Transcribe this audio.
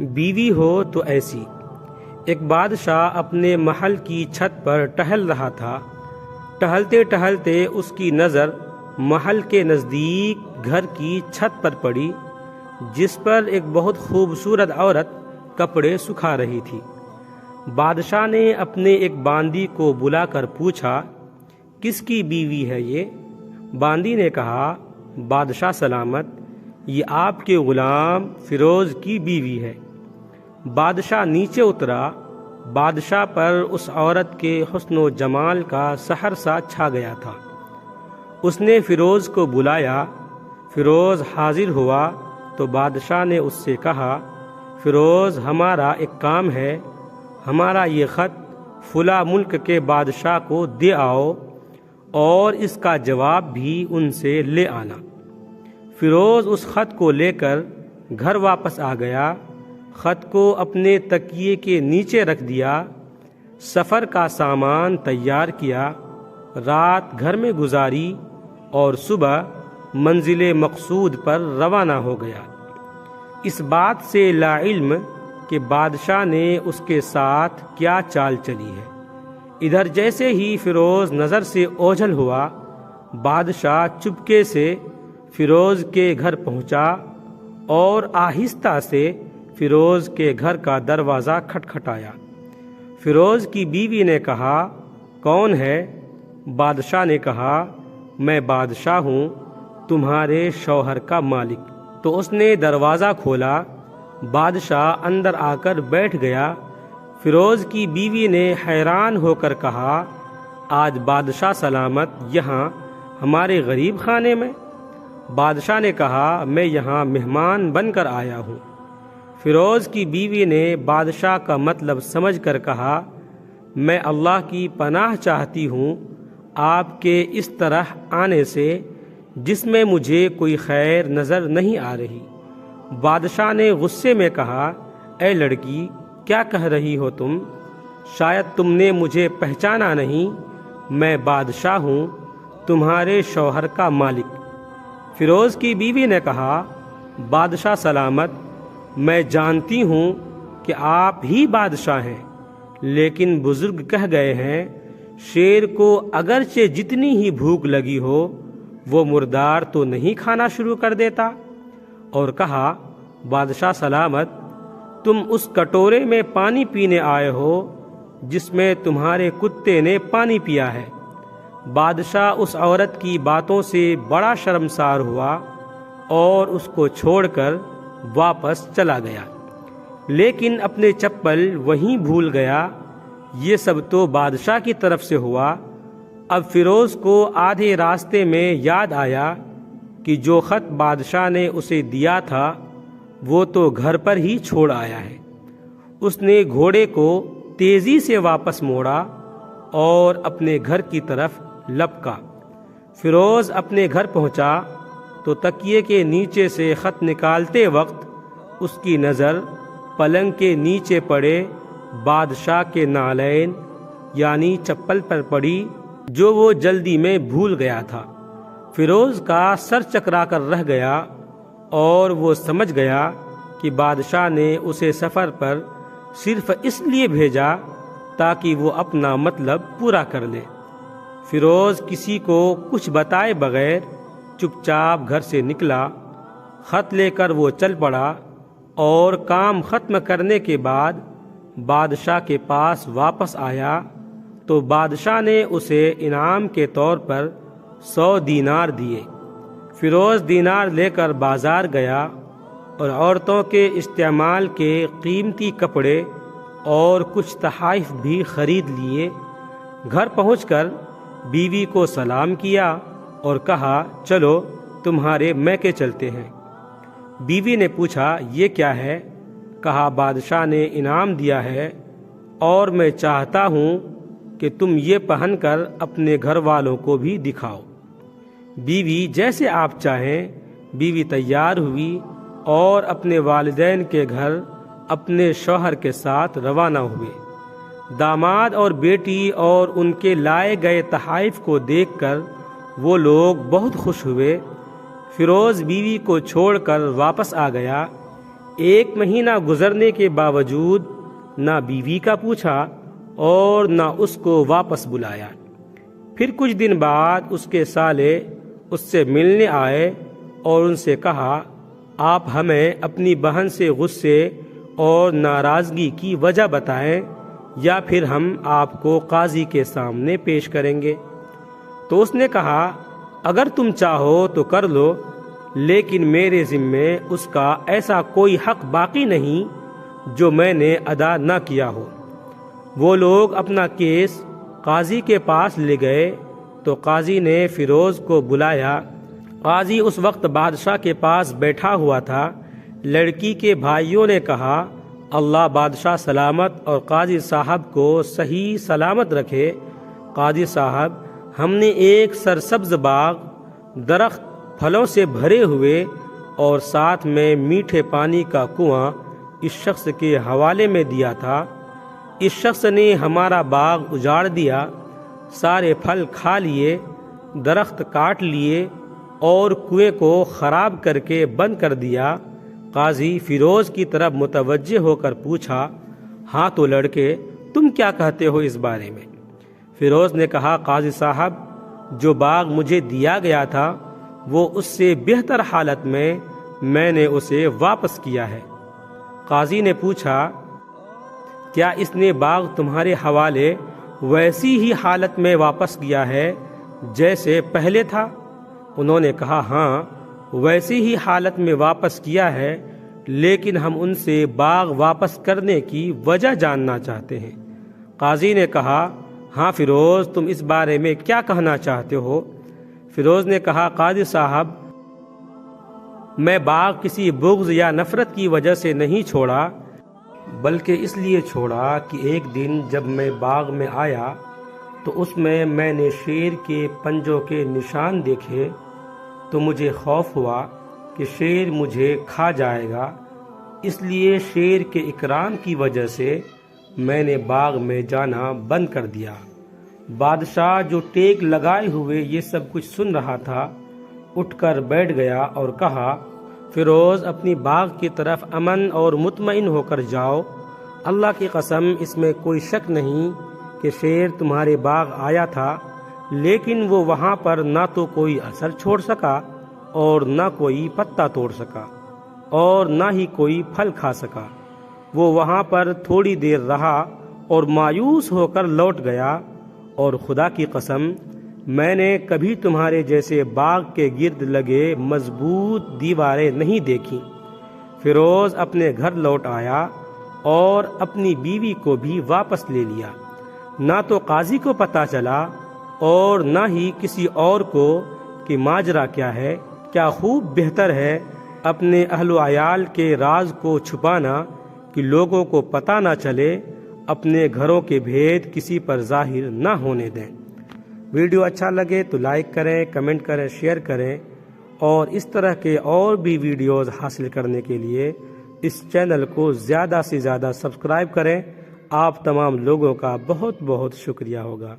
بیوی ہو تو ایسی۔ ایک بادشاہ اپنے محل کی چھت پر ٹہل رہا تھا۔ ٹہلتے ٹہلتے اس کی نظر محل کے نزدیک گھر کی چھت پر پڑی، جس پر ایک بہت خوبصورت عورت کپڑے سکھا رہی تھی۔ بادشاہ نے اپنے ایک باندی کو بلا کر پوچھا، کس کی بیوی ہے یہ؟ باندی نے کہا، بادشاہ سلامت، یہ آپ کے غلام فیروز کی بیوی ہے۔ بادشاہ نیچے اترا۔ بادشاہ پر اس عورت کے حسن و جمال کا سحر سا چھا گیا تھا۔ اس نے فیروز کو بلایا۔ فیروز حاضر ہوا تو بادشاہ نے اس سے کہا، فیروز، ہمارا ایک کام ہے، ہمارا یہ خط فلاں ملک کے بادشاہ کو دے آؤ اور اس کا جواب بھی ان سے لے آنا۔ فیروز اس خط کو لے کر گھر واپس آ گیا۔ خط کو اپنے تکیے کے نیچے رکھ دیا، سفر کا سامان تیار کیا، رات گھر میں گزاری اور صبح منزل مقصود پر روانہ ہو گیا، اس بات سے لا علم کہ بادشاہ نے اس کے ساتھ کیا چال چلی ہے۔ ادھر جیسے ہی فیروز نظر سے اوجھل ہوا، بادشاہ چپکے سے فیروز کے گھر پہنچا اور آہستہ سے فیروز کے گھر کا دروازہ کھٹکھٹایا۔ فیروز کی بیوی نے کہا، کون ہے؟ بادشاہ نے کہا، میں بادشاہ ہوں، تمہارے شوہر کا مالک۔ تو اس نے دروازہ کھولا۔ بادشاہ اندر آ کر بیٹھ گیا۔ فیروز کی بیوی نے حیران ہو کر کہا، آج بادشاہ سلامت یہاں ہمارے غریب خانے میں؟ بادشاہ نے کہا، میں یہاں مہمان بن کر آیا ہوں۔ فیروز کی بیوی نے بادشاہ کا مطلب سمجھ کر کہا، میں اللہ کی پناہ چاہتی ہوں آپ کے اس طرح آنے سے، جس میں مجھے کوئی خیر نظر نہیں آ رہی۔ بادشاہ نے غصے میں کہا، اے لڑکی، کیا کہہ رہی ہو تم؟ شاید تم نے مجھے پہچانا نہیں، میں بادشاہ ہوں، تمہارے شوہر کا مالک۔ فیروز کی بیوی نے کہا، بادشاہ سلامت، میں جانتی ہوں کہ آپ ہی بادشاہ ہیں، لیکن بزرگ کہہ گئے ہیں، شیر کو اگرچہ جتنی ہی بھوک لگی ہو، وہ مردار تو نہیں کھانا شروع کر دیتا۔ اور کہا، بادشاہ سلامت، تم اس کٹورے میں پانی پینے آئے ہو جس میں تمہارے کتے نے پانی پیا ہے۔ بادشاہ اس عورت کی باتوں سے بڑا شرمسار ہوا اور اس کو چھوڑ کر واپس چلا گیا، لیکن اپنے چپل وہیں بھول گیا۔ یہ سب تو بادشاہ کی طرف سے ہوا۔ اب فیروز کو آدھے راستے میں یاد آیا کہ جو خط بادشاہ نے اسے دیا تھا وہ تو گھر پر ہی چھوڑ آیا ہے۔ اس نے گھوڑے کو تیزی سے واپس موڑا اور اپنے گھر کی طرف لپکا۔ فیروز اپنے گھر پہنچا تو تکیے کے نیچے سے خط نکالتے وقت اس کی نظر پلنگ کے نیچے پڑے بادشاہ کے نالین یعنی چپل پر پڑی، جو وہ جلدی میں بھول گیا تھا۔ فیروز کا سر چکرا کر رہ گیا اور وہ سمجھ گیا کہ بادشاہ نے اسے سفر پر صرف اس لیے بھیجا تاکہ وہ اپنا مطلب پورا کر لے۔ فیروز کسی کو کچھ بتائے بغیر چپ چاپ گھر سے نکلا۔ خط لے کر وہ چل پڑا اور کام ختم کرنے کے بعد بادشاہ کے پاس واپس آیا تو بادشاہ نے اسے انعام کے طور پر 100 دینار دیے۔ فیروز دینار لے کر بازار گیا اور عورتوں کے استعمال کے قیمتی کپڑے اور کچھ تحائف بھی خرید لیے۔ گھر پہنچ کر بیوی کو سلام کیا اور کہا، چلو تمہارے میکے چلتے ہیں۔ بیوی نے پوچھا، یہ کیا ہے؟ کہا، بادشاہ نے انعام دیا ہے اور میں چاہتا ہوں کہ تم یہ پہن کر اپنے گھر والوں کو بھی دکھاؤ۔ بیوی، جیسے آپ چاہیں۔ بیوی تیار ہوئی اور اپنے والدین کے گھر اپنے شوہر کے ساتھ روانہ ہوئے۔ داماد اور بیٹی اور ان کے لائے گئے تحائف کو دیکھ کر وہ لوگ بہت خوش ہوئے۔ فیروز بیوی کو چھوڑ کر واپس آ گیا۔ 1 مہینہ گزرنے کے باوجود نہ بیوی کا پوچھا اور نہ اس کو واپس بلایا۔ پھر کچھ دن بعد اس کے سالے اس سے ملنے آئے اور ان سے کہا، آپ ہمیں اپنی بہن سے غصے اور ناراضگی کی وجہ بتائیں یا پھر ہم آپ کو قاضی کے سامنے پیش کریں گے۔ تو اس نے کہا، اگر تم چاہو تو کر لو، لیکن میرے ذمے اس کا ایسا کوئی حق باقی نہیں جو میں نے ادا نہ کیا ہو۔ وہ لوگ اپنا کیس قاضی کے پاس لے گئے تو قاضی نے فیروز کو بلایا۔ قاضی اس وقت بادشاہ کے پاس بیٹھا ہوا تھا۔ لڑکی کے بھائیوں نے کہا، اللہ بادشاہ سلامت اور قاضی صاحب کو صحیح سلامت رکھے۔ قاضی صاحب، ہم نے ایک سرسبز باغ، درخت پھلوں سے بھرے ہوئے اور ساتھ میں میٹھے پانی کا کنواں اس شخص کے حوالے میں دیا تھا۔ اس شخص نے ہمارا باغ اجاڑ دیا، سارے پھل کھا لیے، درخت کاٹ لیے اور کنویں کو خراب کر کے بند کر دیا۔ قاضی فیروز کی طرف متوجہ ہو کر پوچھا، ہاں تو لڑکے، تم کیا کہتے ہو اس بارے میں؟ فیروز نے کہا، قاضی صاحب، جو باغ مجھے دیا گیا تھا وہ اس سے بہتر حالت میں نے اسے واپس کیا ہے۔ قاضی نے پوچھا، کیا اس نے باغ تمہارے حوالے ویسی ہی حالت میں واپس کیا ہے جیسے پہلے تھا؟ انہوں نے کہا، ہاں ویسی ہی حالت میں واپس کیا ہے، لیکن ہم ان سے باغ واپس کرنے کی وجہ جاننا چاہتے ہیں۔ قاضی نے کہا، ہاں فیروز، تم اس بارے میں کیا کہنا چاہتے ہو؟ فیروز نے کہا، قاضی صاحب، میں باغ کسی بغض یا نفرت کی وجہ سے نہیں چھوڑا، بلکہ اس لیے چھوڑا کہ ایک دن جب میں باغ میں آیا تو اس میں نے شیر کے پنجوں کے نشان دیکھے تو مجھے خوف ہوا کہ شیر مجھے کھا جائے گا۔ اس لیے شیر کے اکرام کی وجہ سے میں نے باغ میں جانا بند کر دیا۔ بادشاہ جو ٹیک لگائے ہوئے یہ سب کچھ سن رہا تھا، اٹھ کر بیٹھ گیا اور کہا، فیروز، اپنی باغ کی طرف امن اور مطمئن ہو کر جاؤ۔ اللہ کی قسم، اس میں کوئی شک نہیں کہ شیر تمہارے باغ آیا تھا، لیکن وہ وہاں پر نہ تو کوئی اثر چھوڑ سکا اور نہ کوئی پتا توڑ سکا اور نہ ہی کوئی پھل کھا سکا۔ وہ وہاں پر تھوڑی دیر رہا اور مایوس ہو کر لوٹ گیا، اور خدا کی قسم، میں نے کبھی تمہارے جیسے باغ کے گرد لگے مضبوط دیواریں نہیں دیکھی۔ فیروز اپنے گھر لوٹ آیا اور اپنی بیوی کو بھی واپس لے لیا۔ نہ تو قاضی کو پتہ چلا اور نہ ہی کسی اور کو کہ ماجرا کیا ہے۔ کیا خوب بہتر ہے اپنے اہل و عیال کے راز کو چھپانا کہ لوگوں کو پتہ نہ چلے، اپنے گھروں کے بھید کسی پر ظاہر نہ ہونے دیں۔ ویڈیو اچھا لگے تو لائک کریں، کمنٹ کریں، شیئر کریں، اور اس طرح کے اور بھی ویڈیوز حاصل کرنے کے لیے اس چینل کو زیادہ سے زیادہ سبسکرائب کریں۔ آپ تمام لوگوں کا بہت بہت شکریہ ہوگا۔